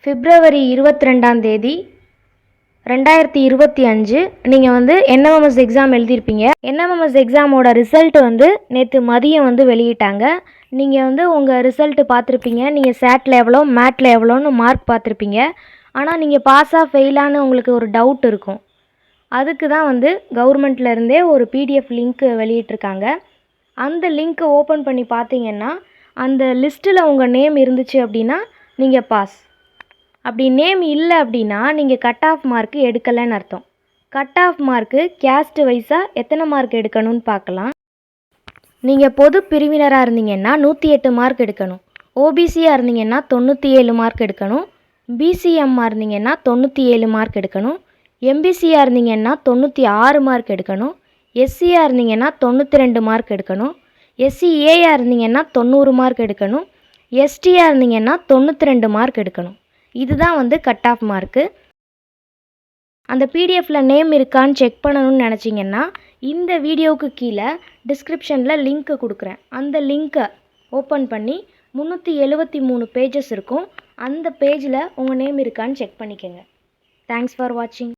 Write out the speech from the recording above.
பிப்ரவரி 22ஆம் தேதி 2025 நீங்கள் வந்து என்எம்எம்எஸ் எக்ஸாம் எழுதியிருப்பீங்க. என்எம்எம்எஸ் எக்ஸாமோட ரிசல்ட் வந்து நேற்று மதியம் வந்து வெளியிட்டாங்க. நீங்கள் வந்து உங்கள் ரிசல்ட்டு பார்த்துருப்பீங்க. நீங்கள் சேட்டில் எவ்வளோ, மேட்டில் எவ்வளோன்னு மார்க் பார்த்துருப்பீங்க. ஆனால் நீங்கள் பாஸாக ஃபெயிலான்னு உங்களுக்கு ஒரு டவுட் இருக்கும். அதுக்கு தான் வந்து கவர்மெண்ட்லேருந்தே ஒரு பிடிஎஃப் லிங்க்கு வெளியிட்டிருக்காங்க. அந்த லிங்க்கை ஓப்பன் பண்ணி பார்த்தீங்கன்னா அந்த லிஸ்ட்டில் உங்கள் நேம் இருந்துச்சு அப்படின்னா நீங்கள் பாஸ். அப்படி நேம் இல்லை அப்படின்னா நீங்கள் கட் ஆஃப் மார்க்கு எடுக்கலைன்னு அர்த்தம். கட் ஆஃப் மார்க்கு கேஸ்ட் வைஸாக எத்தனை மார்க் எடுக்கணும்னு பார்க்கலாம். நீங்கள் பொது பிரிவினராக இருந்தீங்கன்னா 108 மார்க் எடுக்கணும். ஓபிசியாக இருந்தீங்கன்னா 97 மார்க் எடுக்கணும். பிசிஎம்மாக இருந்தீங்கன்னா 97 மார்க் எடுக்கணும். எம்பிசியாக இருந்தீங்கன்னா 96 மார்க் எடுக்கணும். எஸ்சியாக இருந்தீங்கன்னா 92 மார்க் எடுக்கணும். எஸ்சிஏயாக இருந்தீங்கன்னா 90 மார்க் எடுக்கணும். எஸ்டியாக இருந்தீங்கன்னா 92 மார்க் எடுக்கணும். இதுதான் வந்து கட் ஆஃப் மார்க்கு. அந்த பிடிஎஃப்பில் நேம் இருக்கான்னு செக் பண்ணணும்னு நினச்சிங்கன்னா இந்த வீடியோவுக்கு கீழே டிஸ்கிரிப்ஷனில் லிங்க்கு கொடுக்குறேன். அந்த லிங்க்கை ஓப்பன் பண்ணி 373 பேஜஸ் இருக்கும். அந்த பேஜில் உங்கள் நேம் இருக்கான்னு செக் பண்ணிக்கோங்க. தேங்க்ஸ் ஃபார் வாட்சிங்.